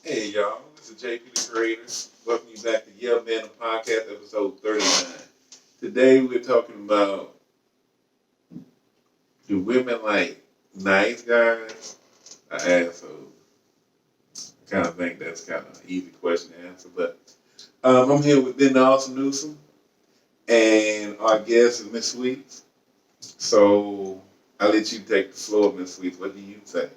Hey y'all, this is JP the Creator. Welcome you back to YeahManThePodcast, episode 39. Today we're talking about, do women like nice guys or assholes? I kind of think that's kind of an easy question to answer, but I'm here with Linda Austin Newsom, and our guest is Miss Sweets. So I'll let you take the floor, Miss Sweets. What do you think?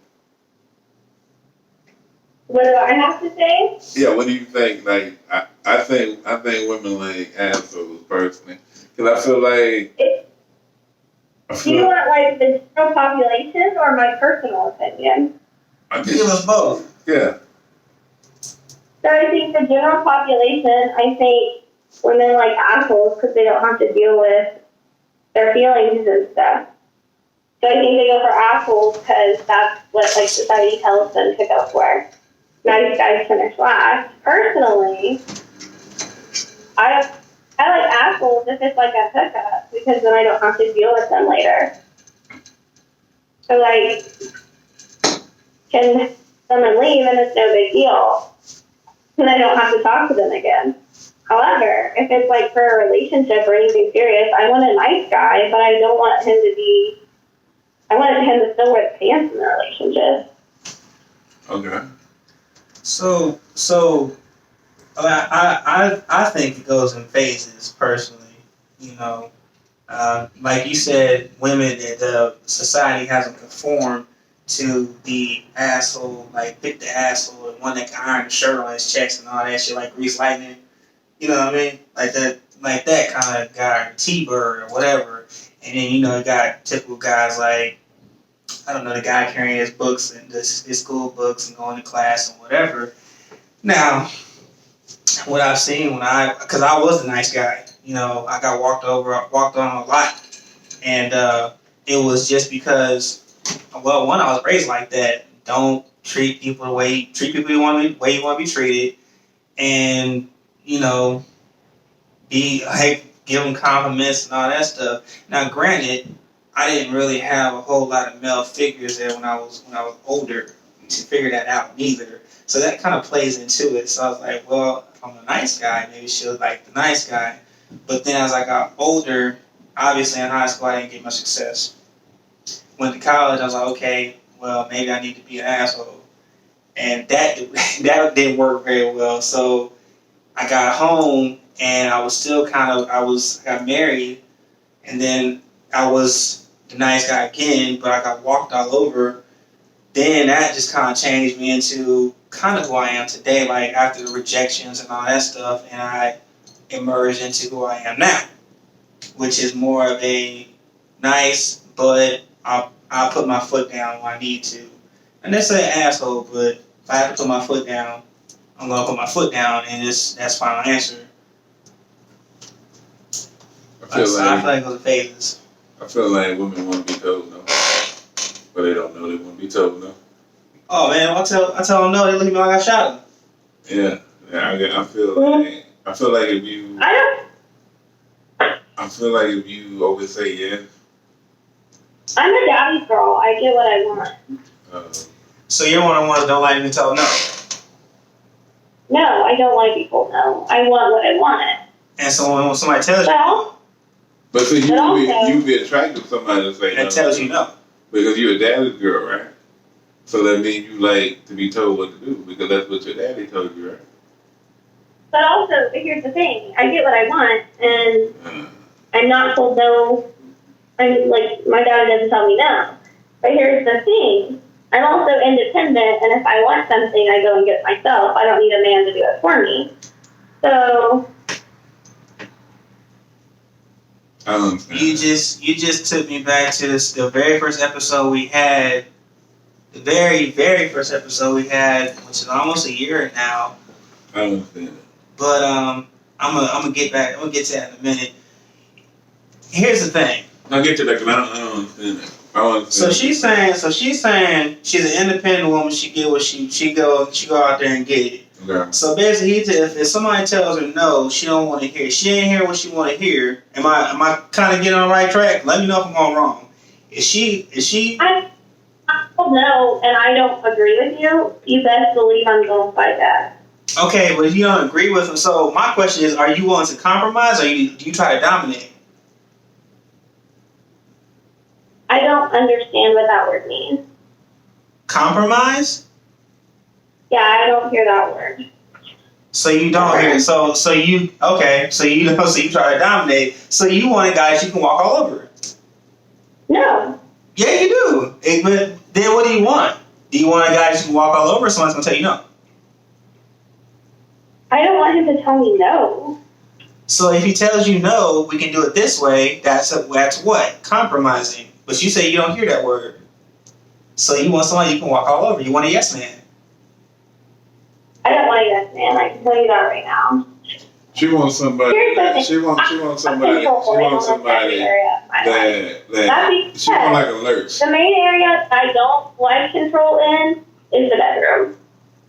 What do I have to say? Yeah, what do you think? Like, I think women like assholes personally, because I feel like Do you want like the general population or my personal opinion? I Give us both. Yeah. So I think the general population, I think women like assholes because they don't have to deal with their feelings and stuff. So I think they go for assholes because that's what like society tells them to go for. Nice guys finish last. Personally, I like assholes if it's like a hookup because then I don't have to deal with them later. So like, can someone leave and it's no big deal, and I don't have to talk to them again. However, if it's like for a relationship or anything serious, I want a nice guy, but I don't want him to be. I want him to still wear pants in the relationship. Okay. So I think it goes in phases personally. You know, like you said, women the society hasn't conformed to the asshole, like pick the asshole, the one that can iron the shirt on his chest and all that shit, like Grease Lightning. You know what I mean? Like that kind of guy, T-Bird or whatever. And then you got typical guys like, I don't know, the guy carrying his books and his school books and going to class and whatever. Now, what I've seen because I was a nice guy, I got walked on a lot, and it was just because, well, one, I was raised like that. Don't treat people the way you want to be treated, and give them compliments and all that stuff. Now, granted, I didn't really have a whole lot of male figures there when I was older to figure that out neither. So that kind of plays into it. So I was like, well, if I'm a nice guy, maybe she'll like the nice guy. But then as I got older, obviously in high school I didn't get much success. Went to college, I was like, okay, well, maybe I need to be an asshole. And that didn't work very well. So I got home and I was still got married, and then I was the nice guy again, but I got walked all over. Then that just kind of changed me into kind of who I am today, like after the rejections and all that stuff, and I emerged into who I am now, which is more of a nice, but I'll put my foot down when I need to. And that's an asshole, but if I have to put my foot down, I'm going to put my foot down, and that's final answer. I feel like those are phases. I feel like women want to be told no, but they don't know they want to be told no. Oh man, I tell them no, they look at me like I shot them. Yeah. I feel like if you. I feel like if you always say yes. I'm a daddy's girl. I get what I want. So you're one of the ones that don't like to be told no. No, I don't like people no. I want what I want. And so when somebody tells you no. But so you'd be attracted to somebody that say no. That tells you no. Because you're a daddy's girl, right? So that means you like to be told what to do because that's what your daddy told you, right? But also, here's the thing. I get what I want, and I'm not told no. I'm like, my dad doesn't tell me no. But here's the thing. I'm also independent, and if I want something, I go and get it myself. I don't need a man to do it for me. So you just took me back to the very first episode we had. The very, very first episode we had, which is almost a year now. I understand it. But I'm gonna get back. I'm gonna get to that in a minute. Here's the thing. I'll get to that because I don't understand it. So she's saying she's an independent woman. She get what she go out there and get it. Okay. So basically, if somebody tells her no, she don't want to hear. She ain't hear what she want to hear. Am I kind of getting on the right track? Let me know if I'm going wrong. Is she? told no and I don't agree with you, you best believe I'm going to fight that. Okay, but you don't agree with him. So my question is, are you willing to compromise, or do you try to dominate? I don't understand what that word means. Compromise? Yeah, I don't hear that word. So you don't hear. So you okay? So you know. So you try to dominate. So you want a guy that you can walk all over. No. Yeah, you do. But then what do you want? Do you want a guy that you can walk all over, or someone's gonna tell you no? I don't want him to tell me no. So if he tells you no, we can do it this way. That's what? Compromising. But you say you don't hear that word. So you want somebody you can walk all over. You want a yes man. I don't want a yes man. I can tell you that right now. She wants somebody. She wants somebody. She wants somebody that she wants like a lurch. The main area I don't like control in is the bedroom.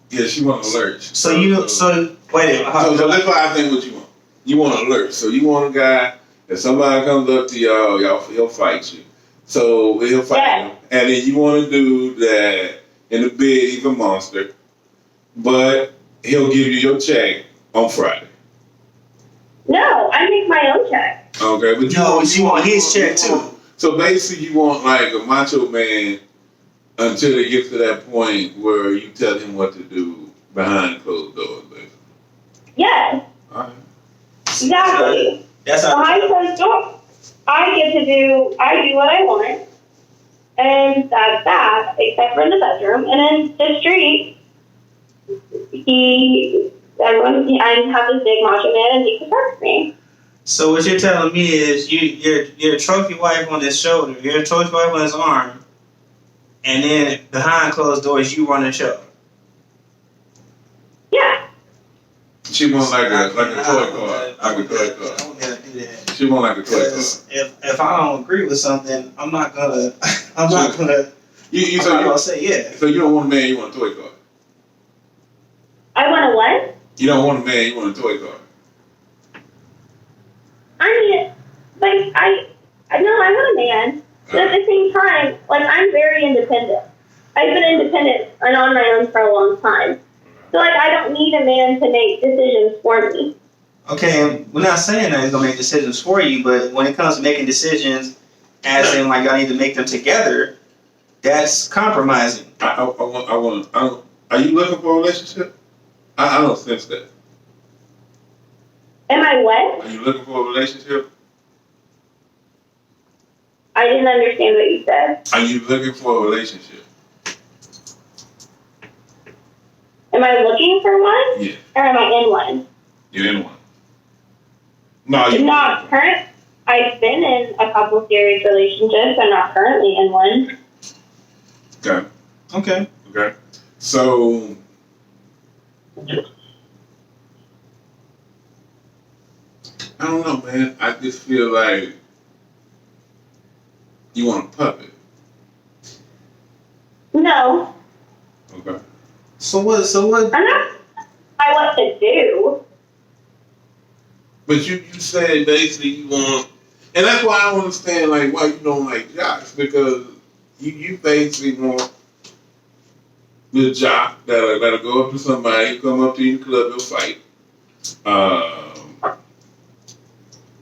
Yeah, she wants a lurch. So wait a minute. So that's why I think what you want. You want a lurch. So you want a guy that somebody comes up to he'll fight you. So he'll fight him, and then you want a dude that in the bed he's a monster, but he'll give you your check on Friday. No, I make my own check. Okay, but you want his check too. So basically, you want like a macho man until it gets to that point where you tell him what to do behind closed doors, basically. Yes. All right. Exactly. That's how Behind closed doors, I do what I want, and that's that, except for in the bedroom. And in the street, I have this big macho man, and he protects me. So what you're telling me is you're a trophy wife on his shoulder, you're a trophy wife on his arm, and then behind closed doors you run the show. Yeah. She wants like a toy car. Like a toy car. I don't gotta do that. She wants like a toy car. If I don't agree with something, I'm not gonna say yeah. So you don't want a man, you want a toy car. I want a what? You don't want a man, you want a toy car. I mean, like, I want a man, but at the same time, like, I'm very independent. I've been independent and on my own for a long time. So, like, I don't need a man to make decisions for me. Okay, we're not saying that he's gonna make decisions for you, but when it comes to making decisions, as in like y'all need to make them together, that's compromising. Are you looking for a relationship? I don't sense that. Am I what? Are you looking for a relationship? I didn't understand what you said. Are you looking for a relationship? Am I looking for one? Yeah. Or am I in one? You're in one. No, you're not current. I've been in a couple serious relationships. I'm not currently in one. Okay. So, I don't know, man. I just feel like you want a puppet. No. Okay. So what? I'm not. I what to do. But you said basically you want, and that's why I don't understand like why you don't like jocks, because you basically want the jock that'll go up to somebody, come up to you in the club, he'll fight.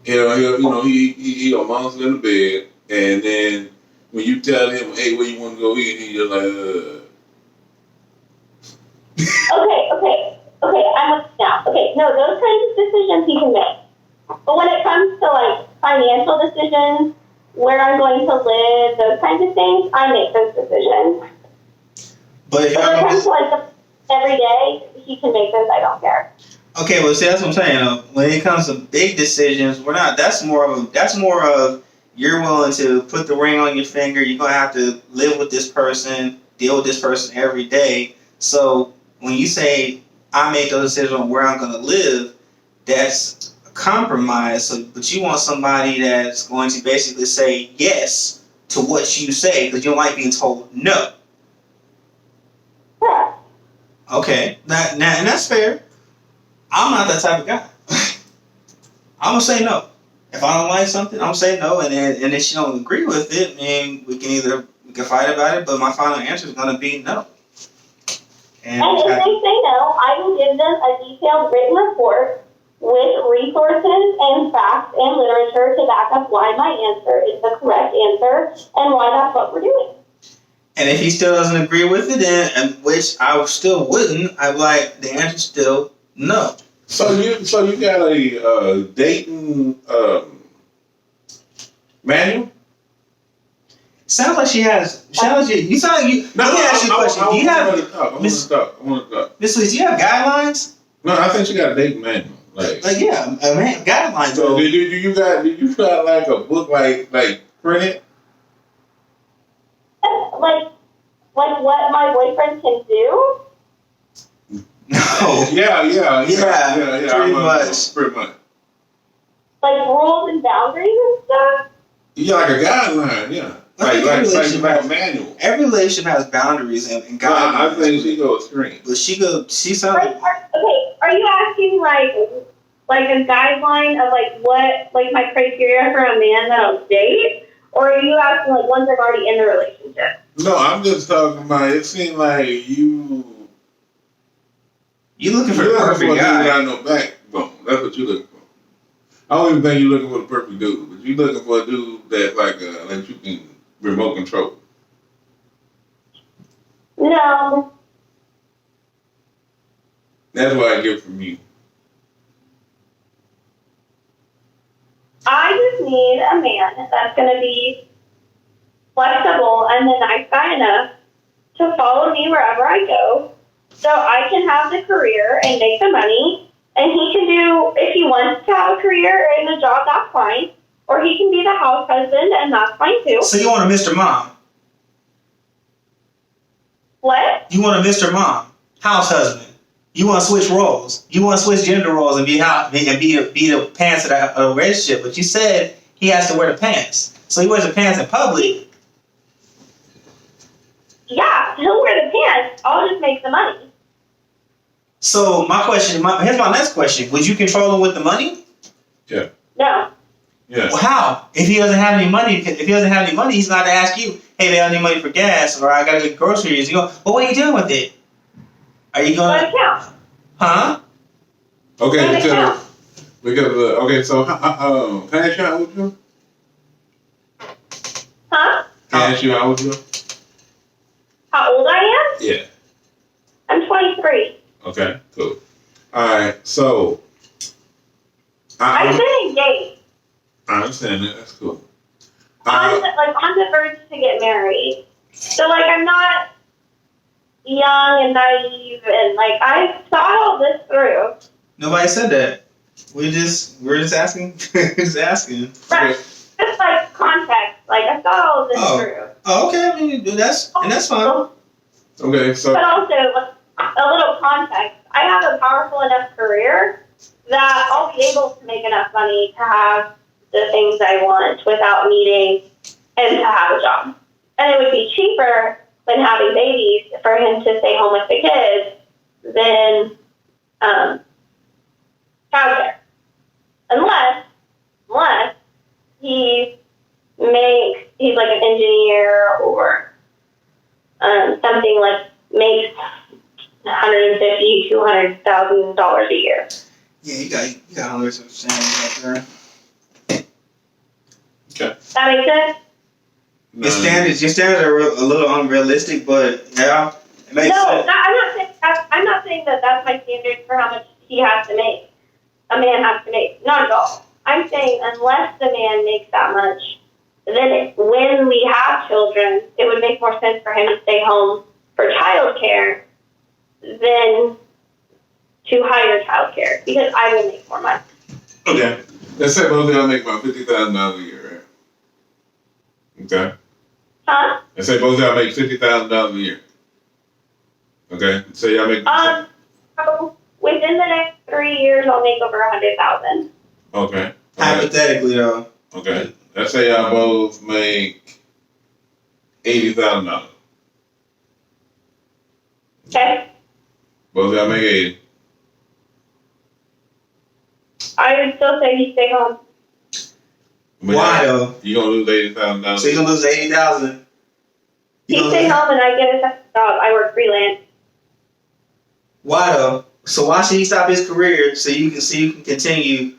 He'll monster in the bed, and then when you tell him, hey, where you want to go eat, he's like, Okay, I'm with you now. Okay, no, those kinds of decisions he can make. But when it comes to, like, financial decisions, where I'm going to live, those kinds of things, I make those decisions. But if when it comes to, like, every day, he can make those, I don't care. Okay, well, see, that's what I'm saying. When it comes to big decisions, we're not. That's more of you're willing to put the ring on your finger. You're gonna have to live with this person, deal with this person every day. So when you say I make those decisions on where I'm gonna live, that's a compromise. So, but you want somebody that's going to basically say yes to what you say because you don't like being told no. Yeah. Okay, and that's fair. I'm not that type of guy. I'm gonna say no. If I don't like something, I'm gonna say no, and then if she don't agree with it, then we can either We can fight about it, but my final answer is going to be no. And if they say no, I will give them a detailed written report with resources and facts and literature to back up why my answer is the correct answer and why that's what we're doing. And if he still doesn't agree with it, and which I still wouldn't, I'd like the answer still no. So you got a dating manual? Sounds like she has. Sounds like you sound like you. Let me ask you a question. Do you have I want to talk. Miss Louise? Do you have guidelines? No, I think she got a dating manual. Like yeah, man, guidelines. So do you got like a book like printed? Like what my boyfriend can do? No. Yeah. Pretty much. Like rules and boundaries and stuff? Yeah, like a guideline, yeah. Like a manual. Every relationship has boundaries and guidelines. I think she goes extreme. But she sounds Are you asking like a guideline of like what like my criteria for a man that I'll date? Or are you asking like once I'm already in the relationship? No, I'm just talking about it seemed like you looking for the perfect guy. Without no backbone. That's what you looking for. I don't even think you're looking for the perfect dude, but you're looking for a dude that that you can remote control. No. That's what I get from you. I just need a man that's going to be flexible and the nice guy enough to follow me wherever I go so I can have the career and make the money. And he can do, if he wants to have a career and a job, that's fine. Or he can be the house husband, and that's fine too. So you want a Mr. Mom? What? You want a Mr. Mom, house husband? You want to switch roles? You want to switch gender roles and be the pants of a relationship? But you said he has to wear the pants, so he wears the pants in public. Yeah, he'll wear the pants. I'll just make the money. So my question, here's my next question: would you control him with the money? Yeah. No. Yeah. Well, how? If he doesn't have any money, he's not to ask you, "Hey, they don't need money for gas, or I gotta get groceries." You go, "Well, what are you doing with it? Are you gonna?" Account. Huh? Okay, because okay, so can I ask you how old you are? Huh? Can I ask you how old you are? How old I am? Yeah. I'm 23. Okay, cool. All right, so I've been engaged. I understand that. That's cool. On the verge to get married. So I'm not young and naive and I thought all this through. Nobody said that. We're just asking. Just asking. Right. Just context. I thought all of this through. Oh, okay. I mean, that's fine. Okay, so. But also, a little context. I have a powerful enough career that I'll be able to make enough money to have the things I want without needing him to have a job. And it would be cheaper than having babies for him to stay home with the kids than childcare. Unless he's like an engineer or something makes $150,000 to $200,000 a year. Yeah, you got all this understanding right there. Okay. That makes sense? Your standards are a little unrealistic, but yeah, it makes sense. I'm not saying that that's my standard for how much he has to make. A man has to make. Not at all. I'm saying unless the man makes that much, then when we have children, it would make more sense for him to stay home for childcare than to hire childcare because I will make more money. Okay. Let's say both of y'all make about $50,000 a year, right? Okay. Huh? Let's say both of y'all make $50,000 a year. Okay. So y'all make. So within the next 3 years, I'll make over $100,000. Okay. Hypothetically, though. Okay. Let's say y'all both make $80,000. Okay. Both of y'all make 80. I would still say you stay home. Why though? You gonna lose $80,000. So you gonna lose $80,000? He stay home and I get a second job. I work freelance. Why though? So why should he stop his career so you can continue?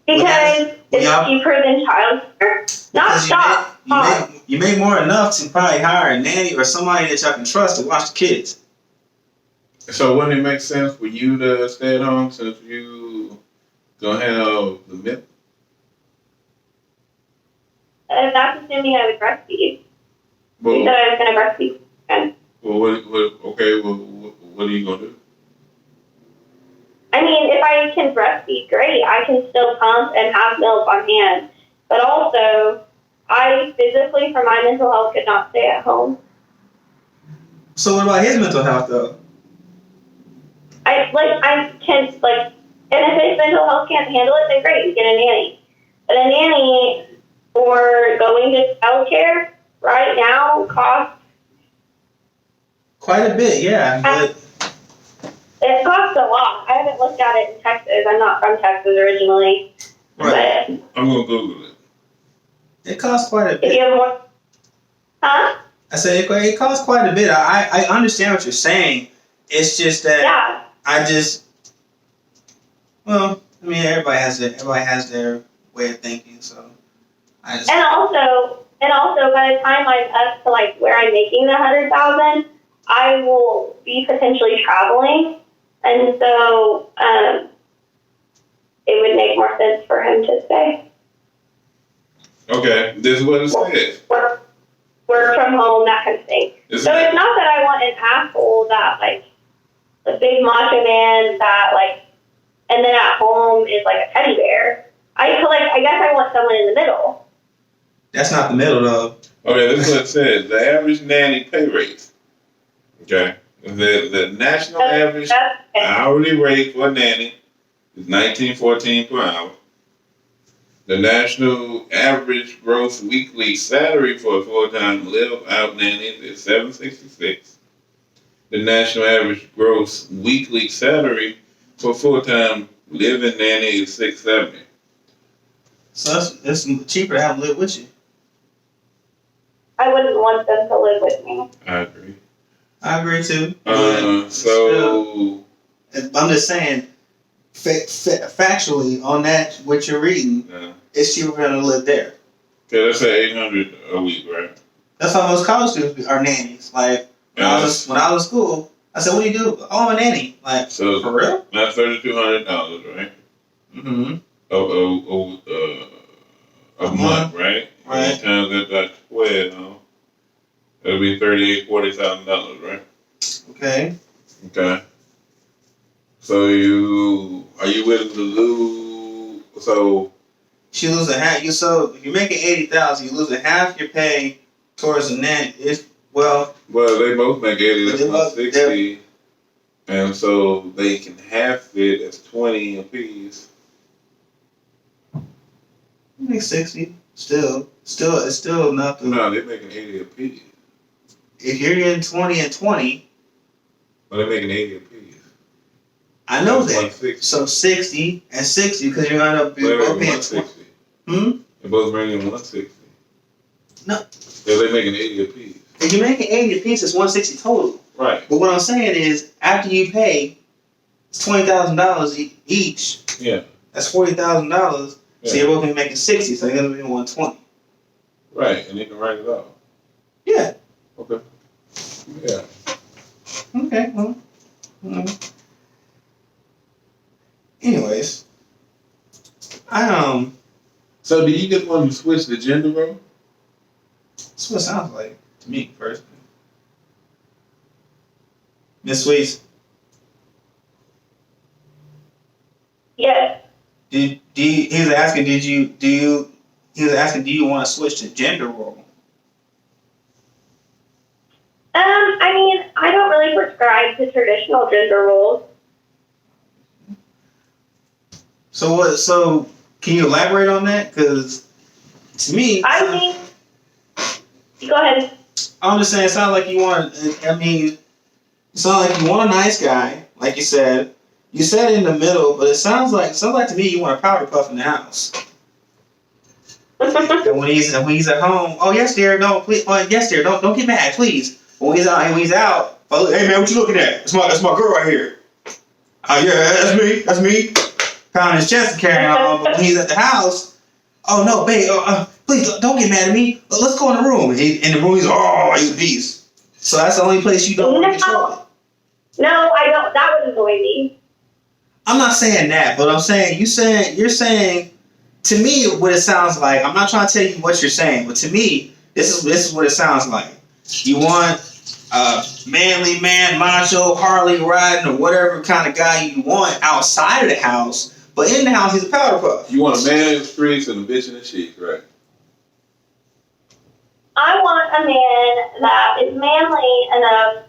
Because it's cheaper than childcare. Not stop. You make more enough to probably hire a nanny or somebody that y'all can trust to watch the kids. So wouldn't it make sense for you to stay at home since you gonna have the milk? That's assuming I would breastfeed. Well, You said I was going to breastfeed. And, well, what are you gonna do? I mean, if I can breastfeed, great. I can still pump and have milk on hand. But also, I physically, for my mental health, could not stay at home. So what about his mental health though? I can, and if his mental health can't handle it, then great, we get a nanny. But a nanny or going to childcare right now costs Quite a bit, yeah. But it costs a lot. I haven't looked at it in Texas. I'm not from Texas originally. right. But I'm gonna Google it. It costs quite a if bit. you have more, huh? I said it costs quite a bit. I understand what you're saying. It's just that Yeah. I mean, everybody has their way of thinking. So I just And also, by the time I'm up to where I'm making the 100,000, I will be potentially traveling, and so it would make more sense for him to stay. Okay, this is what it says. Work from home, that kind of thing. So it's not that I want an asshole that a big macho man that and then at home is a teddy bear. I guess I want someone in the middle. that's not the middle though. Okay, this is what it says. The average nanny pay rate. Okay. The national average hourly rate for a nanny is $19.14 per hour. The national average gross weekly salary for a full-time live-out nanny is $766. The national average gross weekly salary for a full-time live-in nanny is $670. So it's cheaper to have them live with you. I wouldn't want them to live with me. I agree too. So I'm just saying, factually on that, what you're reading, it's cheaper for them to live there. Okay, let's say $800 a week, right? That's how most college students are nannies. When I was in school, I said, "What do you do?" "Oh, I'm a nanny." So for real? That's $3,200, right? Mm-hmm. A month, right? Right. Times that by 12, it'll be $40,000, right? Okay. Okay. So are you willing to lose? So she losing half. So if you're making $80,000, you losing half your pay towards the nanny. Well, they both make $80. That's $160, and so they can half it as $20 apiece. Make $60. Still, it's still enough to. No, they're making $80 apiece. If you're getting 20 and 20, well, they're making $80 apiece. I know that. 160. So 60 and 60 because you're gonna be both paying 160. They're both bringing 160. No. Yeah, they're making $80 apiece. If you're making 80 apiece, it's 160 total. Right. But what I'm saying is, after you pay, it's $20,000 each. Yeah. That's $40,000. Yeah. So you're both gonna be making 60. So you're gonna be 120. Right, and you can write it off. Yeah. Okay. Yeah. Okay. Well. Anyways, So, do you just want to switch the gender role? That's what it sounds like to me personally. Miss Sweets. Yes. He was asking, do you want to switch to gender role? I mean, I don't really prescribe to traditional gender roles. So can you elaborate on that? Because to me, go ahead. I'm just saying, it sounds like you want. It sounds like you want a nice guy, like you said. You said in the middle, but it sounds like to me you want a powder puff in the house. And when he's at home, oh yes, dear, no, please, oh, yes, dear, don't get mad, please. But when he's out, oh, hey man, what you looking at? That's my girl right here. Oh yeah, that's me. Pounding his chest and carrying on. But when he's at the house, oh no, babe, please don't get mad at me. Let's go in the room. And in the room, he's a beast. So that's the only place you don't want to control it. No, I don't. That would annoy me. I'm not saying that, but I'm saying you're saying to me what it sounds like. I'm not trying to tell you what you're saying, but to me, this is what it sounds like. You want a manly man, macho, Harley riding, or whatever kind of guy you want outside of the house, but in the house he's a powder puff. You want a man in the streets and a bitch in the sheets, right? I want a man that is manly enough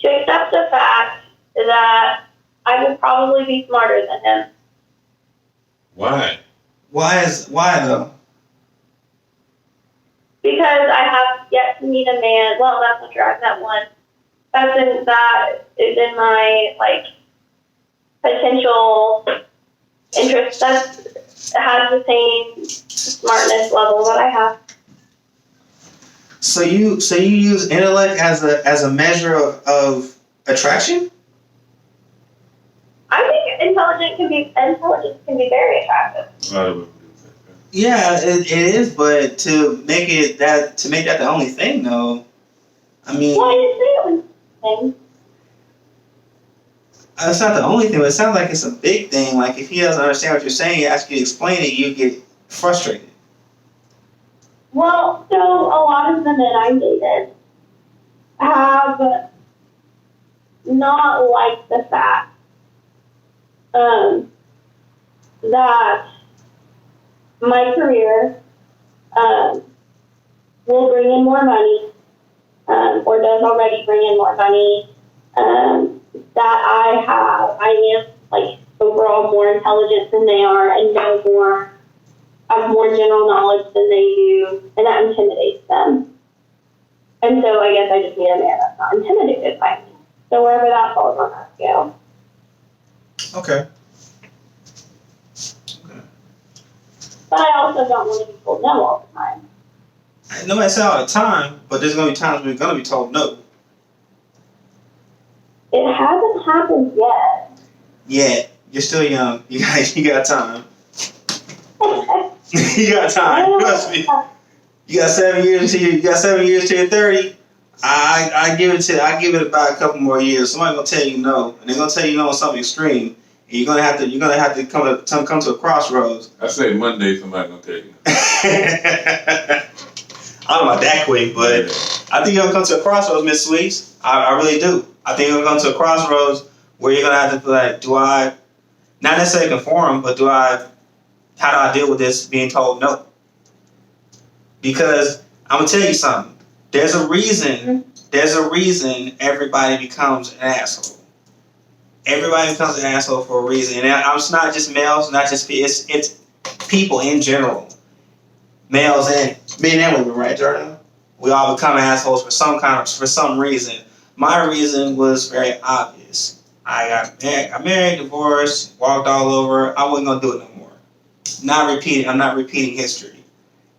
to accept the fact that I will probably be smarter than him. Why? Why though? Because I have yet to meet a man. Well, that's not true. I've met one. That is in my potential interest. That has the same smartness level that I have. So you use intellect as a measure of attraction? I think intelligence can be very attractive. A lot of women do that. Yeah, it is, but to make that the only thing, though, I mean, Well, it's the only thing. It's not the only thing, but it sounds like it's a big thing. Like if he doesn't understand what you're saying, he asks you to explain it, you get frustrated. Well, so a lot of the men I dated have not liked the fact that my career will bring in more money, or does already bring in more money, that I am overall more intelligent than they are and know more, have more general knowledge than they do, and that intimidates them. And so I guess I just need a man that's not intimidated by me. So wherever that falls on that scale. Okay. But I also don't want to be told no all the time. Nobody say all the time, but there's gonna be times when you're gonna be told no. It hasn't happened yet. Yeah, you're still young. You got time. You got time. Trust me. You got 7 years till you're 30. I give it about a couple more years. Somebody's gonna tell you no, and they're gonna tell you no on something extreme. And you're gonna have to come to a crossroads. I say Monday somebody's gonna tell you. I don't know about that quick, but I think you're gonna come to a crossroads, Miss Sweets. I really do. I think you're gonna come to a crossroads where you're gonna have to be like, do I not necessarily conform, but how do I deal with this being told no? Because I'm gonna tell you something. There's a reason everybody becomes an asshole. Everybody becomes an asshole for a reason. And it's not just males, not just it's people in general. Males and men and women, right, Jordan? We all become assholes for some reason. My reason was very obvious. I got married, divorced, walked all over. I wasn't gonna do it no more. I'm not repeating history.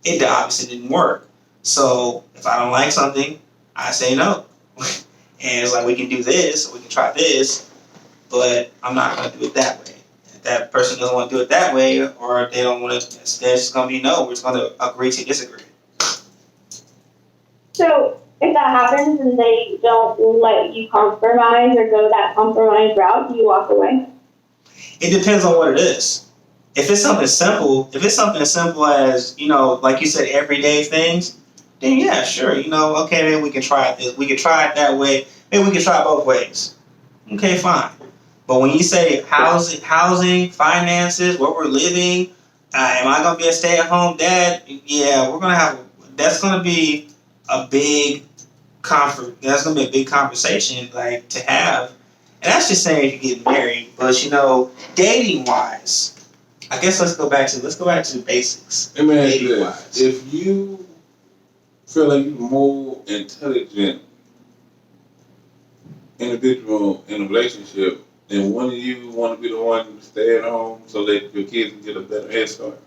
It obviously didn't work. So if I don't like something, I say no. And it's like, we can do this, or we can try this, but I'm not going to do it that way. If that person doesn't want to do it that way, or they don't want to, there's just going to be no. We're just going to agree to disagree. So if that happens and they don't let you compromise or go that compromise route, do you walk away? It depends on what it is. If it's something simple as, like you said, everyday things, then yeah, sure. Okay, maybe we can try it. We can try it that way. Maybe we can try it both ways. Okay, fine. But when you say housing, finances, where we're living, am I going to be a stay-at-home dad? Yeah, that's going to be a big that's going to be a big conversation, to have. And that's just saying if you get married. But, dating-wise, I guess let's go back to the basics. Let me ask you this. If you feel like you're more intelligent individual in a relationship, then one of you want to be the one to stay at home so that your kids can get a better head start?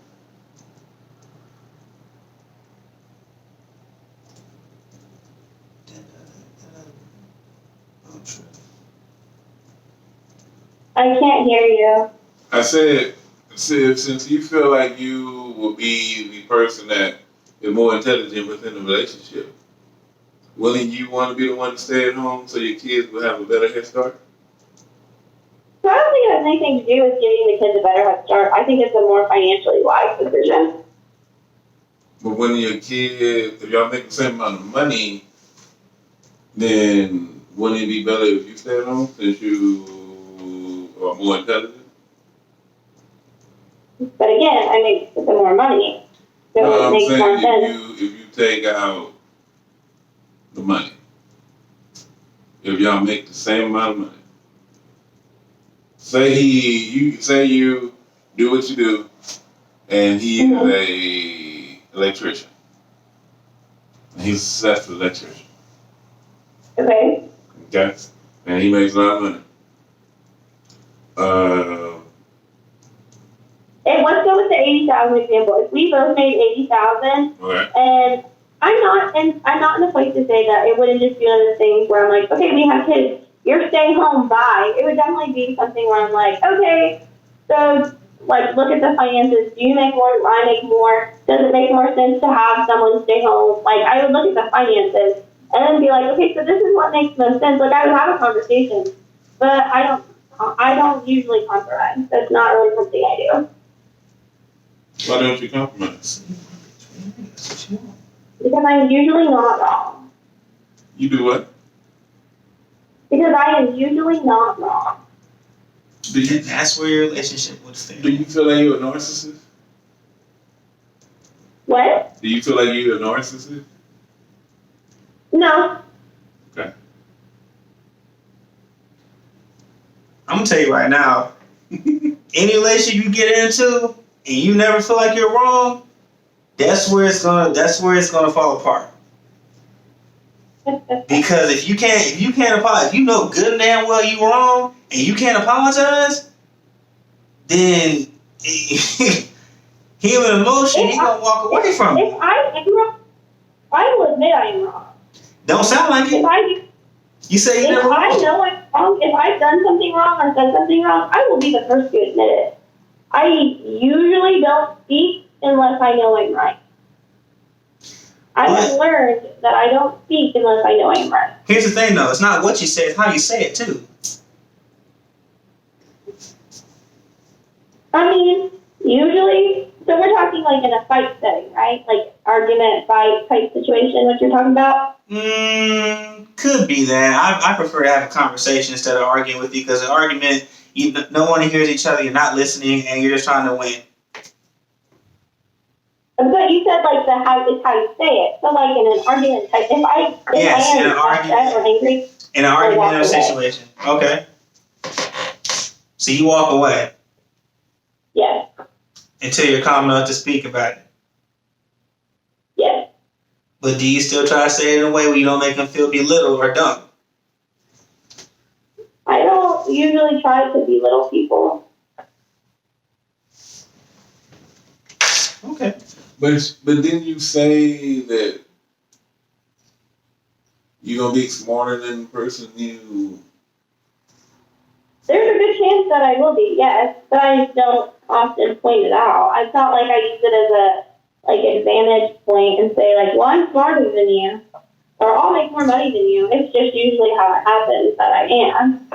I can't hear you. I said, since you feel like you will be the person that is more intelligent within the relationship, wouldn't you want to be the one to stay at home so your kids will have a better head start? So I don't think it has anything to do with giving the kids a better head start. I think it's a more financially wise decision. But when your kids, if y'all make the same amount of money, then wouldn't it be better if you stay at home since you are more intelligent? But again, I make the more money. So No, it I'm makes more saying sense. if you take out the money, if y'all make the same amount of money, say you do what you do, and he is a electrician. He's a successful electrician. Okay. Okay, and he makes a lot of money. And let's go with the 80,000 example. If we both made 80,000, Okay. and I'm not in a place to say that it wouldn't just be one of those things where I'm like, okay, we have kids, you're staying home, bye. It would definitely be something where I'm like, okay, so like look at the finances. Do you make more? Do I make more? Does it make more sense to have someone stay home? Like I would look at the finances and then be like, okay, so this is what makes most sense. Like I would have a conversation, but I don't usually compromise. That's not really something I do. Why don't you compromise? Because I'm usually not wrong. You do what? Because I am usually not wrong. That's where your relationship would fail. Do you feel like you're a narcissist? What? Do you feel like you're a narcissist? No. Okay. I'm gonna tell you right now, any relationship you get into and you never feel like you're wrong, that's where it's gonna fall apart. Because if you can't apologize, if you know good and damn well you wrong and you can't apologize, then human emotion, he gonna walk away from If you. I am wrong, I will admit I am wrong. Don't sound like it. You say you never I wrong. know I'm wrong, if I've done something wrong or said something wrong, I will be the first to admit it. I usually don't speak unless I know I'm right. I have learned that I don't speak unless I know I'm right. Here's the thing though, it's not what you say, it's how you say it too. I mean, usually, so we're talking like in a fight setting, right? Like argument, fight type situation, what you're talking about? Could be that. I prefer to have a conversation instead of arguing with you because an argument, no one hears each other, you're not listening, and you're just trying to win. But you said like it's how you say it. So like in an argument type, if I am upset or angry, in an argumentative situation. Okay. So you walk away. Yes. Until you're calm enough to speak about it. Yes. But do you still try to say it in a way where you don't make them feel belittled or dumb? I don't usually try to belittle people. Okay. But didn't you say that you're gonna be smarter than the person you? There's a good chance that I will be, yes, but I just don't often point it out. It's not like I use it as a advantage point and say like, well, I'm smarter than you, or I'll make more money than you. It's just usually how it happens that I am.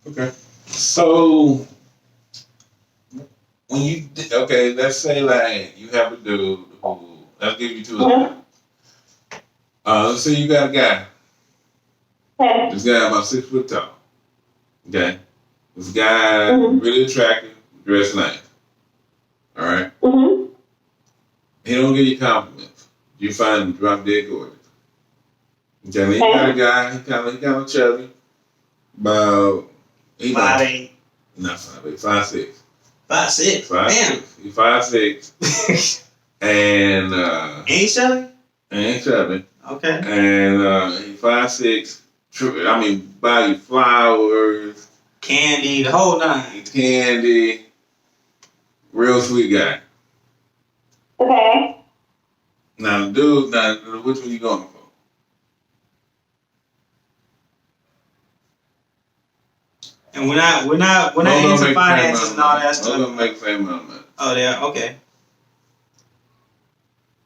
Okay. So when you let's say like you have a dude who I'll give you two. Let's say you got a guy. Okay. This guy about 6 foot tall. Okay. This guy really attractive, dressed nice. All right. He don't give you compliments. You find him drop dead gorgeous. Okay. Then you got a guy. He kind of chubby. About 5'8". Not 5'8". 5'6". 5'6". 5'6". He's 5'6". And ain't chubby? Ain't chubby. Okay. And he's 5'6". Buy you flowers, candy, the whole nine. Candy. Real sweet guy. Okay. Now, dude, which one you going for? And we're not into finances and all that stuff. I'm gonna make the same amount of money. Oh yeah, okay.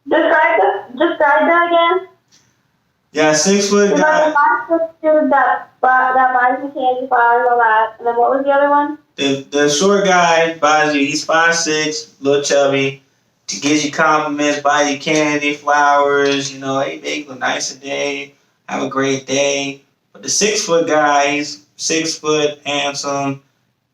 Describe that again. Yeah, 6 foot It's guy. like a 5'6" dude that buys you candy, flowers, all that. And then what was the other one? The short guy buys you. He's 5'6", little chubby. To gives you compliments, buy you candy, flowers. You know, hey, babe, look nice today. Have a great day. But the 6 foot guy, he's 6 foot, handsome,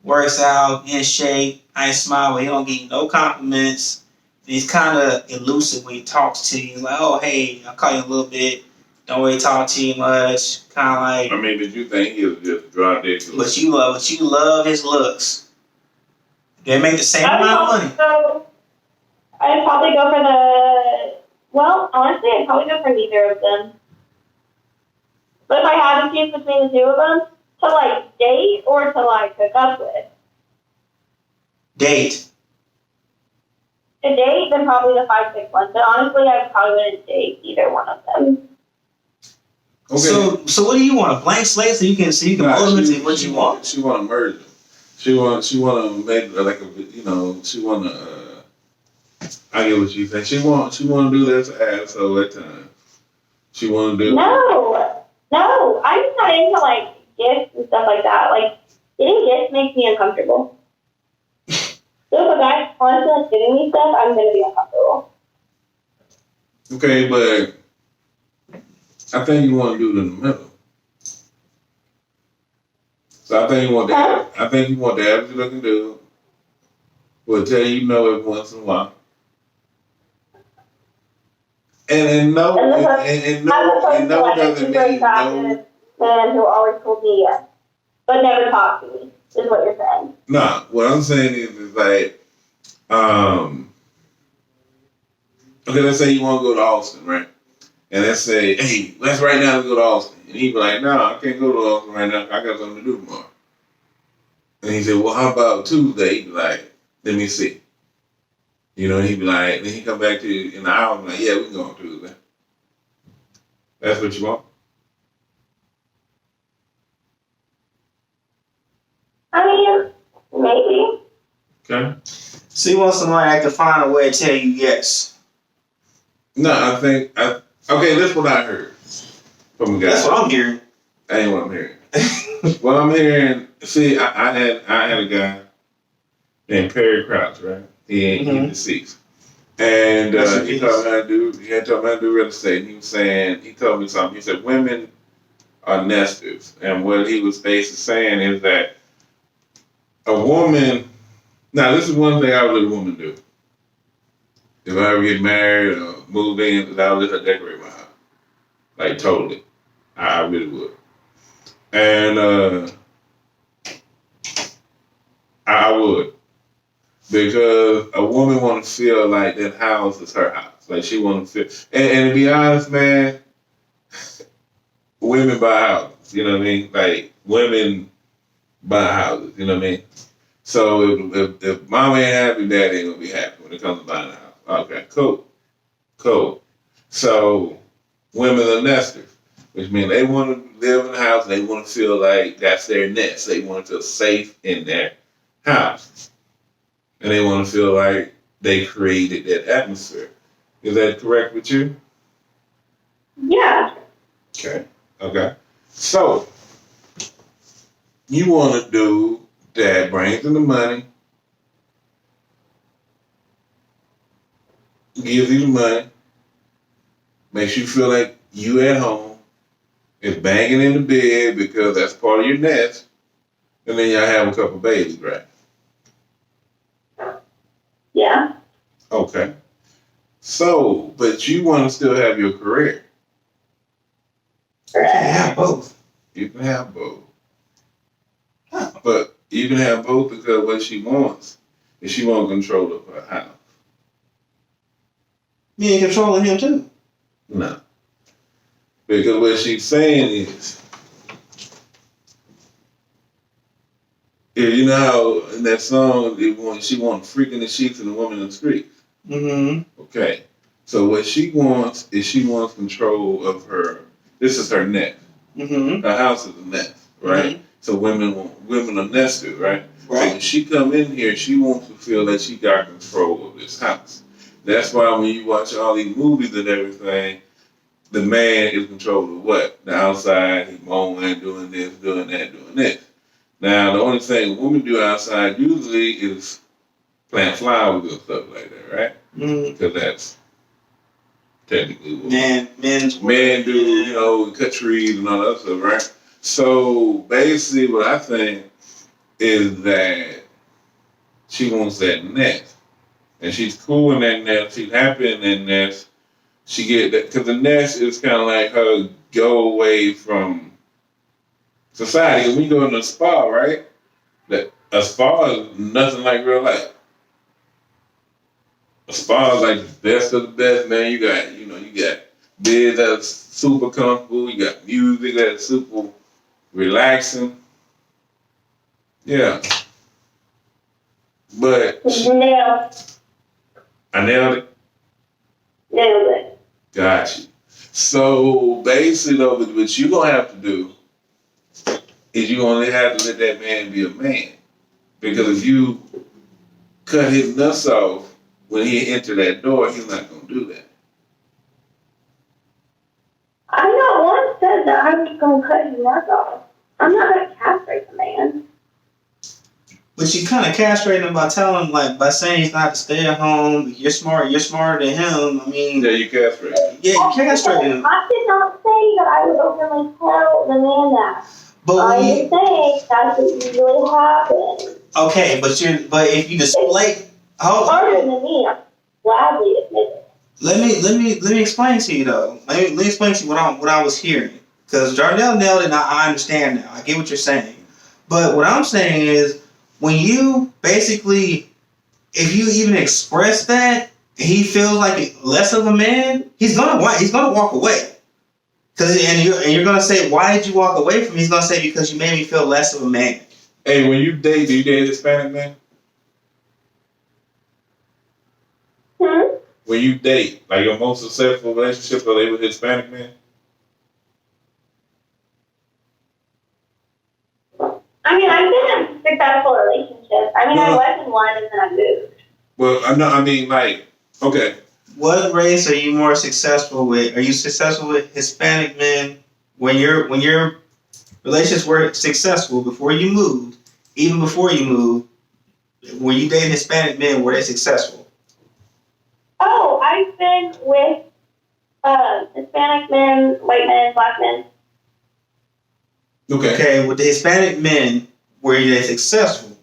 works out, in shape, nice smile, but he don't give you no compliments. He's kind of elusive when he talks to you. He's like, oh, hey, I'll call you in a little bit. Don't really talk to you much. Kind of like. I mean, did you think he was just drop dead? But you love his looks. They make the same amount of money. So I'd probably go for the. Well, honestly, I'd probably go for neither of them. But if I had to choose between the two of them, to like date or to like hook up with. Date. To date, then probably the 5'6" one. But honestly, I probably wouldn't date either one of them. Okay. So what do you want? A blank slate so you can ultimately what you want? She want to merge them. She want to make like a she want to. I get what you think. She want to do that to asshole at times. She want to do. No, I'm not into like gifts and stuff like that. Like getting gifts makes me uncomfortable. So if a guy's constantly giving me stuff, I'm gonna be uncomfortable. Okay, but I think you want to do it in the middle. So I think you want the average looking dude. Will tell you no every once in a while. And no doesn't mean no. Man who always told me yes, but never talked to me, is what you're saying. Nah, what I'm saying is like, okay, let's say you want to go to Austin, right? And let's say, hey, let's right now go to Austin. And he'd be like, no, I can't go to Austin right now. I got something to do tomorrow. And he said, well, how about Tuesday? He'd be like, let me see. You know, he'd be like, then he come back to you in an hour and be like, yeah, we can go on Tuesday. That's what you want? I mean, maybe. Okay. So you want somebody that can find a way to tell you yes. No, okay, that's what I heard from a guy. That's what I'm hearing. That ain't what I'm hearing. What I'm hearing, see, I had a guy named Perry Crouch, right? He's deceased. And he taught me how to do real estate. And he told me something. He said, women are nesters. And what he was basically saying is that a woman, now this is one thing I would let a woman do. If I ever get married or move in, I would let her decorate my house. Like, totally. I really would. And I would. Because a woman want to feel like that house is her house. Like, she want to feel... And to be honest, man, women buy houses. You know what I mean? Like, women buy houses. You know what I mean? So if mama ain't happy, dad ain't going to be happy when it comes to buying a house. Okay, cool. So women are nesters, which means they want to live in a house. They want to feel like that's their nest. They want to feel safe in their house. And they want to feel like they created that atmosphere. Is that correct with you? Yeah. Okay. So you want to do that brings in the money, gives you the money, makes you feel like you at home, is banging in the bed because that's part of your nest, and then y'all have a couple babies, right? Yeah. Okay. So, but you want to still have your career. You can have both. You can have both. But you can have both because what she wants is she wants control of her house. Me ain't controlling him too. No. Because what she's saying is, you know how in that song, she wants freak in the sheets and the woman in the street. Mm-hmm. Okay. So what she wants is she wants control of her. This is her nest. Mm-hmm. Her house is a nest, right? Mm-hmm. So women are nested, right? So Right. when she come in here, she wants to feel that she got control of this house. That's why when you watch all these movies and everything, the man is controlling what? The outside, he's mowing, doing this, doing that, doing this. Now, the only thing women do outside usually is plant flowers and stuff like that, right? Because that's technically what men do, you know, cut trees and all that stuff, right? So basically, what I think is that she wants that nest, and she's cool in that nest. She's happy in that nest. She get that because the nest is kind of like her go away from society. When we go in a spa, right? That a spa is nothing like real life. A spa is like the best of the best, man. You got beds that's super comfortable. You got music that's super relaxing. Yeah. But I nailed it. Nailed it. Got you. So basically, though, what you're gonna have to do is you're gonna have to let that man be a man. Because if you cut his nuts off when he enter that door, he's not gonna do that. I not once said that I was going to cut his nuts off. I'm not going to castrate the man. But you kind of castrate him by telling him, like, by saying he's not to stay at home. You're smarter than him. I mean, Yeah, you castrate him. Yeah, you castrate him. I did not say that I would openly tell the man that. But I'm just saying that's what usually happens. Okay, but if you display, Harder than me, I'm gladly admit it. Let me explain to you though. Let me explain to you what I was hearing. Because Jardel nailed it, and I understand now. I get what you're saying. But what I'm saying is, when you basically, if you even express that, he feels like less of a man, he's gonna walk away. And you're gonna say, why did you walk away from me? He's gonna say, because you made me feel less of a man. Hey, when you date, do you date a Hispanic man? When you date, like your most successful relationships, are they with Hispanic men? I mean, I've been in successful relationships. I mean, I was in one and then I moved. Well, I mean, like, okay. What race are you more successful with? Are you successful with Hispanic men when your relationships were successful before you moved? Even before you moved, when you dated Hispanic men, were they successful? Oh, I've been with Hispanic men, white men, black men. Okay, with the Hispanic men, were they successful?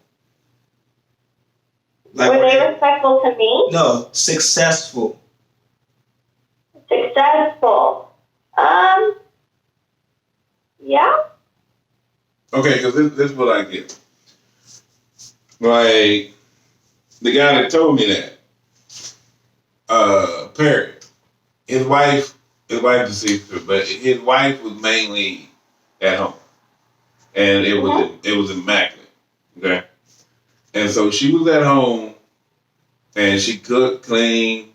Like, were they respectful to me? No, successful. Successful. Yeah. Okay, because this is what I get. Like, the guy that told me that, Perry, his wife deceased, but his wife was mainly at home, and it was immaculate. Okay, and so she was at home, and she cooked, cleaned,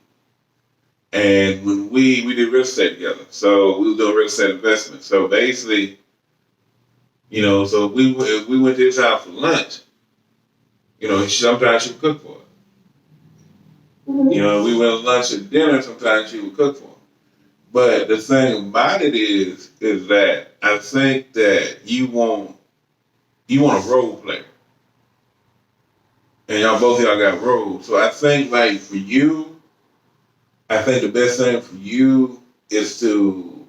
and when we did real estate together, so we was doing real estate investment. So basically, so we went to his house for lunch. Sometimes she would cook for us. Mm-hmm. We went to lunch and dinner, sometimes she would cook for us. But the thing about it is that I think that you want a role player. And both of y'all got roles. So I think like for you, I think the best thing for you is to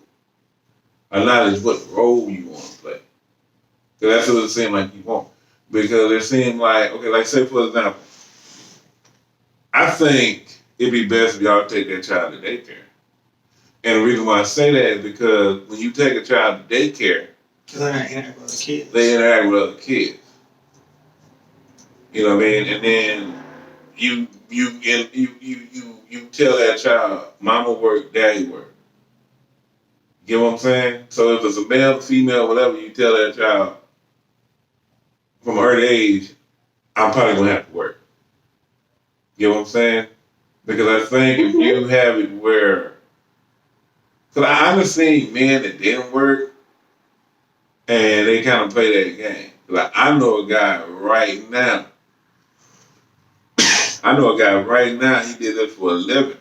acknowledge what role you want to play. Because that's what it seems like you want. Because it seems like, okay, like say for example, I think it'd be best if y'all take that child to daycare. And the reason why I say that is because when you take a child to daycare, they interact with other kids. They interact with other kids. You know what I mean? And then you tell that child, mama work, daddy work. You know what I'm saying? So if it's a male, female, whatever, you tell that child from an early age, I'm probably gonna have to work. You know what I'm saying? Because I think if you have it where, because I've seen men that didn't work, And they kind of play that game. Like, I know a guy right now. He did this for a living.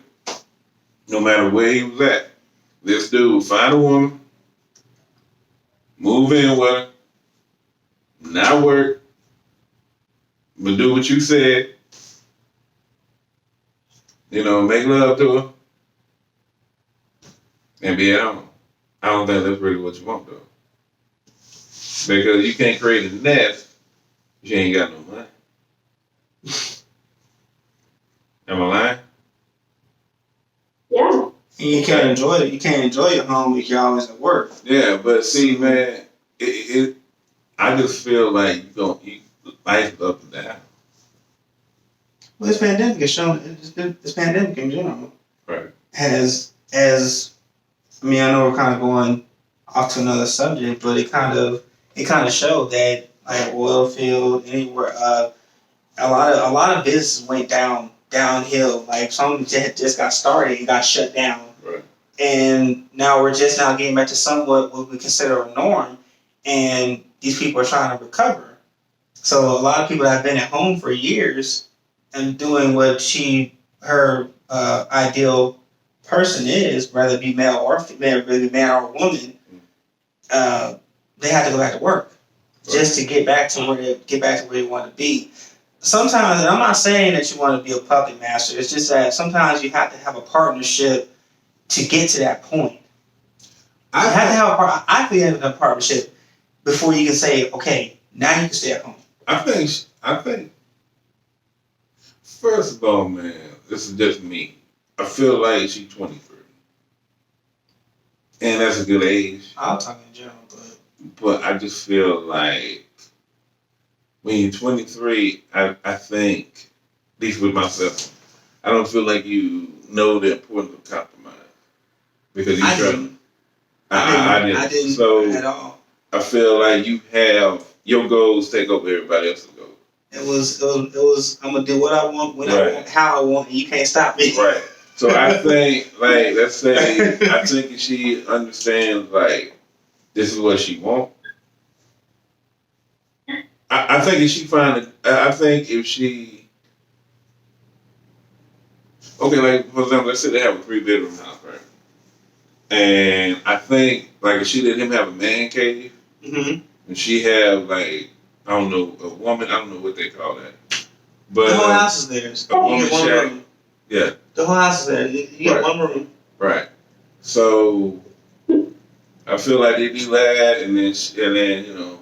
No matter where he was at. This dude would find a woman, move in with her, not work, but do what you said. You know, make love to her, and be at home. I don't think that's really what you want, though. Because you can't create a nest if you ain't got no money. Am I lying? Yeah. And you can't enjoy it. You can't enjoy your home if you're always at work. Yeah, but see, man, I just feel like life is up and down. Well, this pandemic has shown. This pandemic in general Right. has, I mean, I know we're kind of going off to another subject, but it kind of showed that like oil field anywhere, a lot of businesses went downhill. Like some just got started and got shut down. Right. And now we're just now getting back to somewhat what we consider a norm, and these people are trying to recover. So a lot of people that have been at home for years and doing what her ideal person is, whether it be male or female, whether it be man or woman, they have to go back to work just to get back to where they want to be. Sometimes, and I'm not saying that you want to be a puppet master. It's just that sometimes you have to have a partnership to get to that point. I have to have a partnership before you can say, okay, now you can stay at home. I think. First of all, man, this is just me. I feel like she's 23, and that's a good age. I'll talk in general, but I just feel like when you're 23, I think, at least with myself, I don't feel like you know the importance of compromise because you I didn't. So at all. I feel like you have your goals take over everybody else's goals. It was. I'm gonna do what I want, when I want, how I want, and you can't stop me. Right. So I think, like, let's say, I think if she understands, like, this is what she wants. I think if she okay, like, for example, let's say they have a 3-bedroom house, right? And I think, like, if she let him have a man cave, and she have, like, I don't know, a woman, I don't know what they call that. But the whole house is theirs. A woman shack. Yeah. The whole house is there. You get one room. Right. So I feel like they do that, and then you know,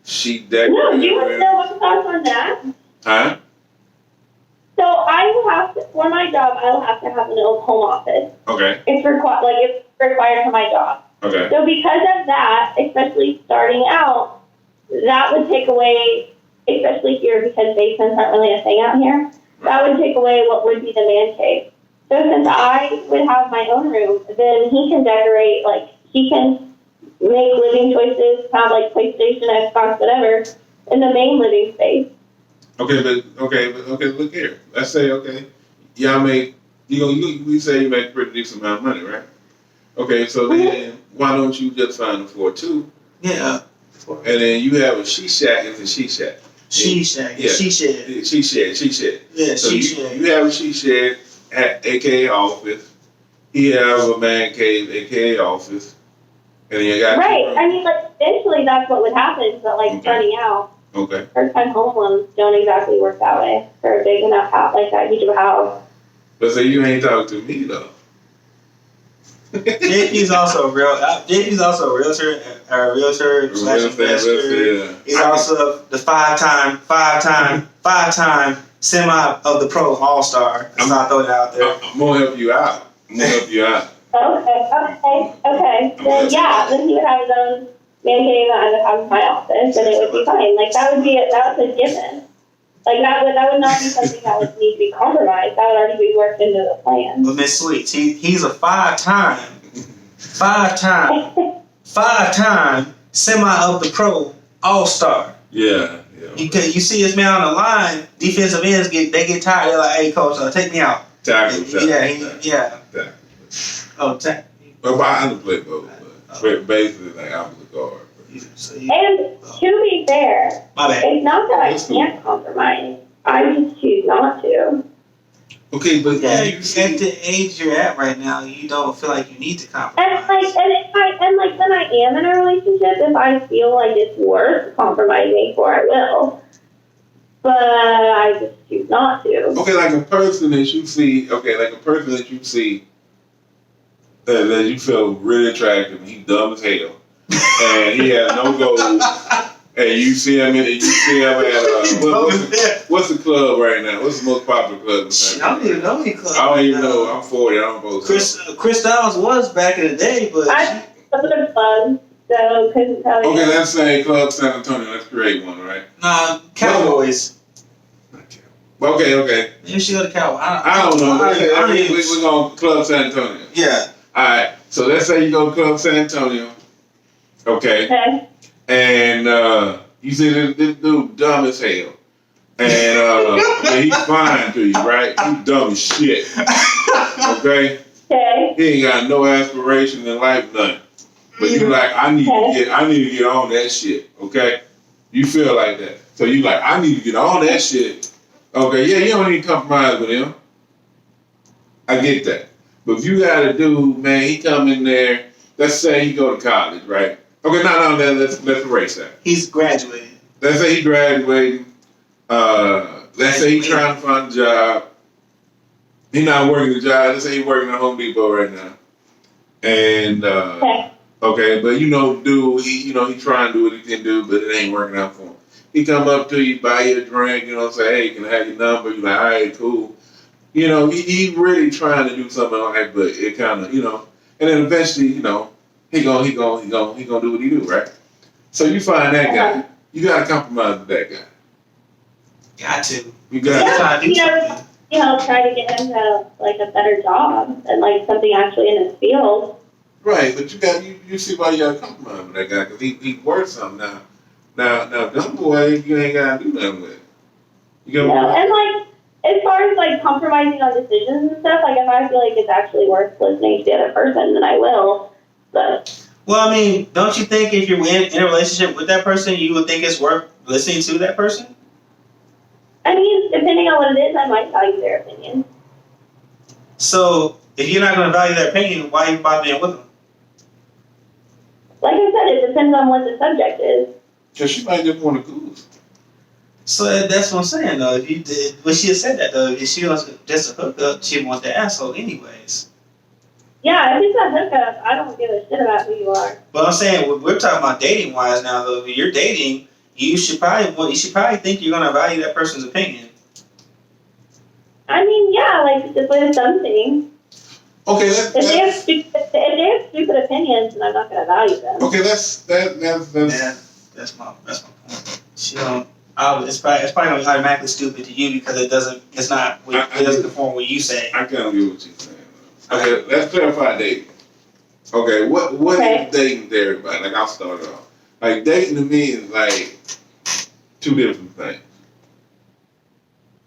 she decorates. No, do you want to know what's thoughts on that? Huh? So I will have to, for my job, I will have to have an home office. Okay. It's required for my job. Okay. So because of that, especially starting out, that would take away, especially here because basements aren't really a thing out here, that would take away what would be the man cave. So since I would have my own room, then he can decorate, like, he can make living choices, have, like, PlayStation, Xbox, whatever, in the main living space. Okay, look here. Let's say, okay, y'all make, we say you make a pretty decent amount of money, right? Okay, so then why don't you just find the floor too? Yeah. And then you have a she shack. It's a she shack. She shack. Yeah. She shed. She shed. Yeah, so she shed. You have a she shed, aka office. He have a man cave, aka office. And then you got right. I mean, like, eventually that's what would happen, but, like, starting out, first-time home loans don't exactly work that way for a big enough house, like that huge of a house. But so you ain't talking to me, though. JP's also a realtor, slash investor. Yeah. He's also the five-time semi of the pro all-star. I'm not throwing it out there. I'm gonna help you out. Okay. Then he would have his own man cave and I would have my office, and it would be fine. Like, that was a given. Like, that would not be something that would need to be compromised. That would already be worked into the plan. But Miss Sweets, he's a five-time semi of the pro all-star. Yeah. You see this man on the line, defensive ends get tired. They're like, "Hey, coach, take me out." Tackle. Yeah. Oh, tackle. Well, I underplay both, but basically, like, I was a guard. And to be fair, My bad. it's not that I can't compromise. I just choose not to. Okay, but Yeah, you at see, the age you're at right now, you don't feel like you need to And compromise. like when I am in a relationship, if I feel like it's worth compromising for, I will. But I just choose not to. okay, like a person that you see, that you feel really attractive, and he's dumb as hell, and he has no goals, and you see him at what's the club right now? What's the most popular club? Shit, I don't even know any club. I don't even know. I'm 40. I don't know. Chris Downs was back in the day, but I go to the club, so couldn't tell you. Okay, let's say Club San Antonio. Let's create one, right? nah, Cowboys. Okay. You should go to Cowboys. I don't know. We're going to Club San Antonio. Yeah. All right. So let's say you go to Club San Antonio. Okay. And you see this dude dumb as hell. And he's fine to you, right? He's dumb as shit. Okay? He ain't got no aspiration in life, none. But you like, I need to get on that shit. Okay? You feel like that. So you like, I need to get on that shit. Okay, yeah, you don't need to compromise with him. I get that. But if you got a dude, man, he come in there, let's say he go to college, right? Okay, no, let's erase that. He's graduated. Let's say he graduating. Let's say he's trying to find a job. He not working the job. Let's say he's working at Home Depot right now. And, okay, but dude, he trying to do what he can do, but it ain't working out for him. He come up to you, buy you a drink, say, hey, can I have your number? You're like, all right, cool. He really trying to do something like that, but it kind of, and then eventually, he gonna do what he do, right? So you find that guy. You gotta compromise with that guy. Got to. You got to do something. Try to get him to like a better job and like something actually in his field. Right, but you see why you gotta compromise with that guy because he's worth something now. Now, dumb boy, you ain't gotta do nothing with it. And like as far as like compromising on decisions and stuff, like if I feel like it's actually worth listening to the other person, then I will. But well, I mean, don't you think if you're in a relationship with that person, you would think it's worth listening to that person? I mean, depending on what it is, I might value their opinion. So if you're not going to value their opinion, why are you bothering with them? Like I said, it depends on what the subject is. Because she might just want to goose. So that's what I'm saying, though. If you did, well, she had said that, though. If she wants just a hookup, she want the asshole anyways. Yeah, if it's a hookup, I don't give a shit about who you are. But I'm saying, we're talking about dating-wise now, though. If you're dating, you should probably think you're going to value that person's opinion. I mean, yeah, like, just with something. Okay, if they have stupid opinions, then I'm not going to value them. Okay, that's my point. She don't. It's probably gonna be automatically stupid to you because it doesn't conform what you say. I kind of get what you're saying. Okay, let's clarify dating. Okay, what is dating to everybody? Like I'll start off. Like dating to me is like two different things.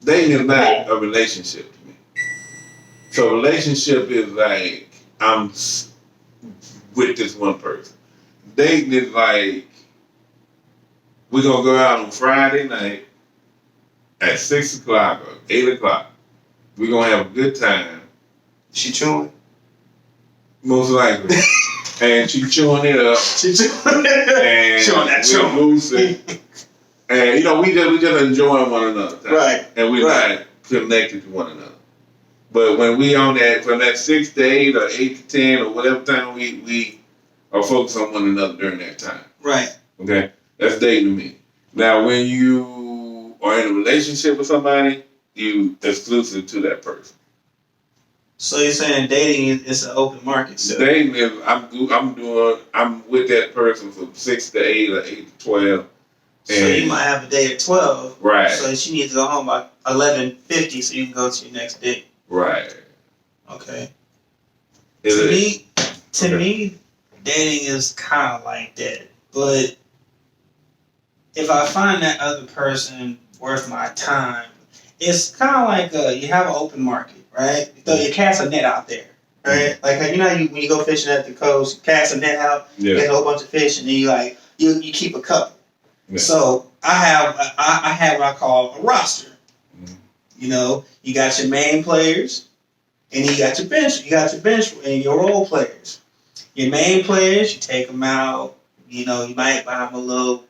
Dating is not a relationship to me. So a relationship is like I'm with this one person. Dating is like we're gonna go out on Friday night at 6 o'clock or 8 o'clock. We're gonna have a good time. She chewing? Most likely. And she chewing it up. She chewing it up. And we're loosing. And we just enjoying one another. Right. And we're not connected to one another. But when we on that from that 6 to 8 or 8 to 10 or whatever time we are focused on one another during that time. Right. Okay? That's dating to me. Now when you are in a relationship with somebody, you exclusive to that person. So you're saying dating is an open market? So. Dating is I'm with that person from 6 to 8 or 8 to 12. So you might have a date at 12. Right. So she needs to go home by 11:50 so you can go to your next date. Right. Okay. To me, dating is kind of like that. But if I find that other person worth my time, it's kind of like you have an open market, right? So you cast a net out there, right? Like when you go fishing at the coast, you cast a net out, you get a whole bunch of fish, and then you you keep a couple. Yeah. So I have what I call a roster. Mm-hmm. You know, you got your main players, and you got your bench. You got your bench and your role players. Your main players, you take them out. You know, you might buy them a little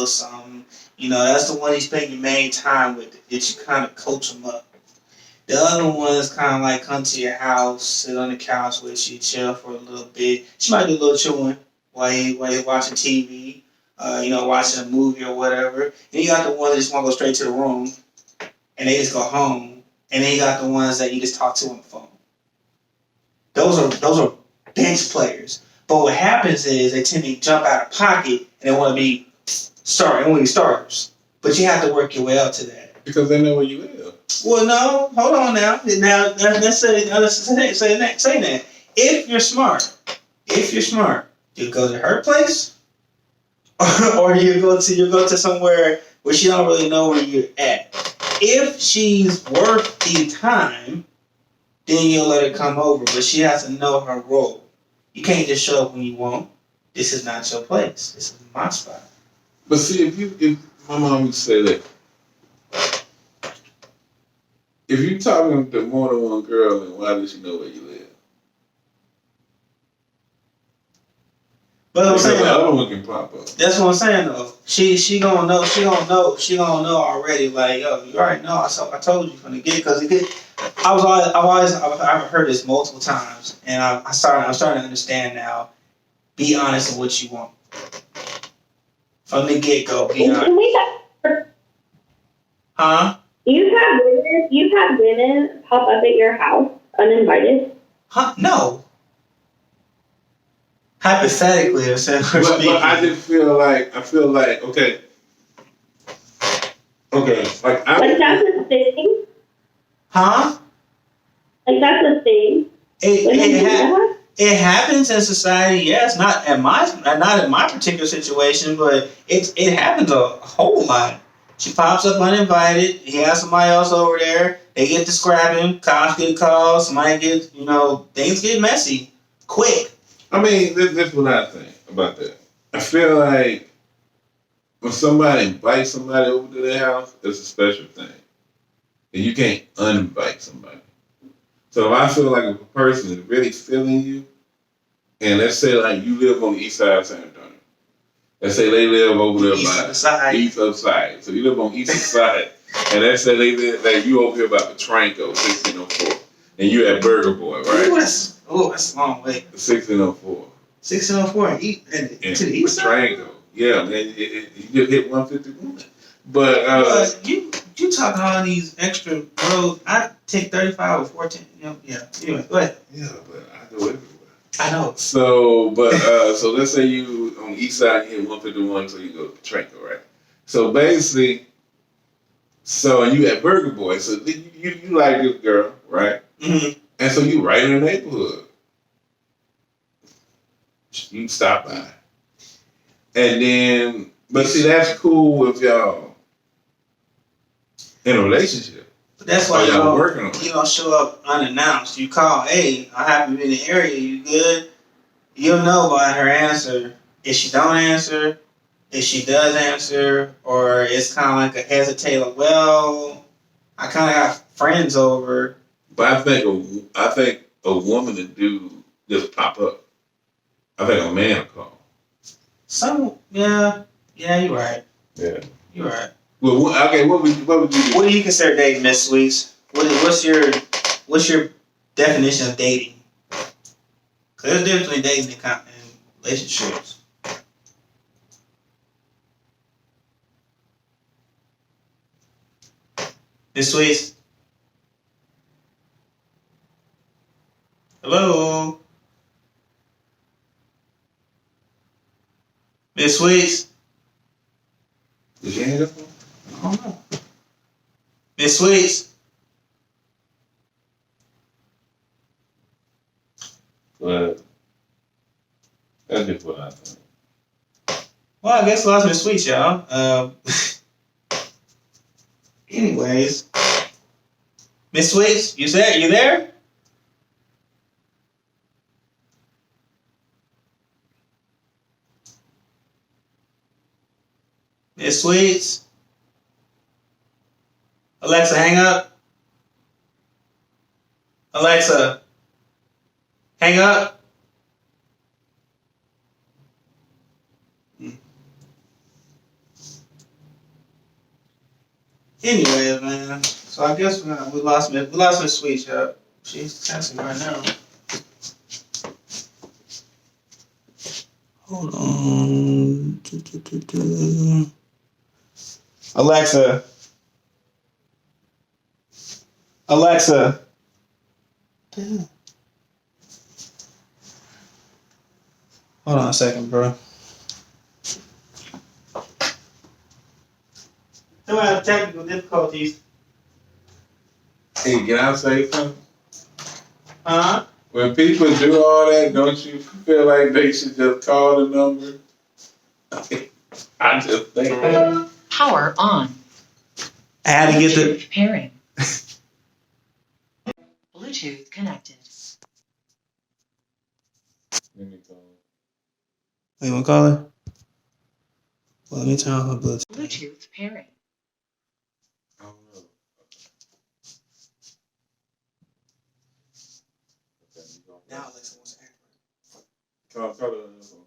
something. You know, that's the one you spend your main time with. That you kind of coach them up. The other ones kind of like come to your house, sit on the couch with you, chill for a little bit. She might do a little chewing while you're watching TV, you know, watching a movie or whatever. And you got the ones that just want to go straight to the room and they just go home. And then you got the ones that you just talk to on the phone. Those are bench players. But what happens is they tend to jump out of pocket and they want to be starters. But you have to work your way up to that. Because they know where you live. Well, no, hold on now. Now let's say that. If you're smart, you go to her place, or you go to somewhere where she don't really know where you're at. If she's worth the time, then you'll let her come over, but she has to know her role. You can't just show up when you want. This is not your place. This is my spot. But see, if my mom used to say that, if you're talking to more than one girl, then why does she know where you live? But I'm saying the other one can pop up. That's what I'm saying though. She gonna know. She gonna know already. Like, yo, you already know. I told you from the get because I've heard this multiple times, and I'm starting to understand now. Be honest with what you want from the get go. Be honest. Huh? You've had women pop up at your house uninvited? Huh? No. Hypothetically, but I just feel like okay, like that's a thing. Huh? Like that's a thing. It happens in society. Yes, not in my particular situation, but it happens a whole lot. She pops up uninvited. He has somebody else over there. They get to scrapping. Cops get called. Somebody gets, things get messy quick. I mean, this is what I think about that. I feel like when somebody invites somebody over to their house, it's a special thing. And you can't uninvite somebody. So if I feel like if a person is really feeling you, and let's say like you live on the east side of San Antonio. Let's say they live over there by the east of side. So you live on the east side, and let's say they live like you over here by Petranco, 1604, and you at Burger Boy, right? That's a long way. 1604. 1604 and to the east side. Petranco, yeah, man, you just hit 151. But you talking all these extra roads? I take 35 or 14. Yeah. Anyway, go ahead. Yeah, but I go everywhere. I know. So let's say you on the east side, you hit 151, so you go to Petranco, right? So basically, and you at Burger Boy, so you like this girl, right? Mm-hmm. And so you right in the neighborhood. You stop by. And then, but see, that's cool if y'all in a relationship. But that's why y'all working on it. You don't show up unannounced. You call, hey, I happen to be in the area. You good? You'll know by her answer if she don't answer, if she does answer, or it's kind of like a hesitate. Like, well, I kind of got friends over. But I think a woman and dude just pop up. I think a man will call. Yeah, you're right. Yeah, you're right. Well, okay, what would you do? What do you consider dating, Miss Sweets? What's your definition of dating? Because there's a difference between dating and relationships. Miss Sweets? Hello? Miss Sweets? Did she hang up? I don't know. Miss Sweets? Well, that's just what I think. Well, I guess lost Miss Sweets, y'all. Anyways. Miss Sweets, you there? Miss Sweets. Alexa, hang up. Alexa, hang up. Anyways, man. So I guess we lost Miss Sweets. She's texting right now. Hold on. Alexa. Alexa. Damn. Hold on a second, bro. Still have technical difficulties. Hey, can I say something? Huh? When people do all that, don't you feel like they should just call the number? I just think that. Power on. I had to get the. Bluetooth pairing. Bluetooth connected. Let me call. You want to call her? Well, let me turn on her Bluetooth. Bluetooth pairing. I don't know. Okay, Now Alexa wants to act. call her.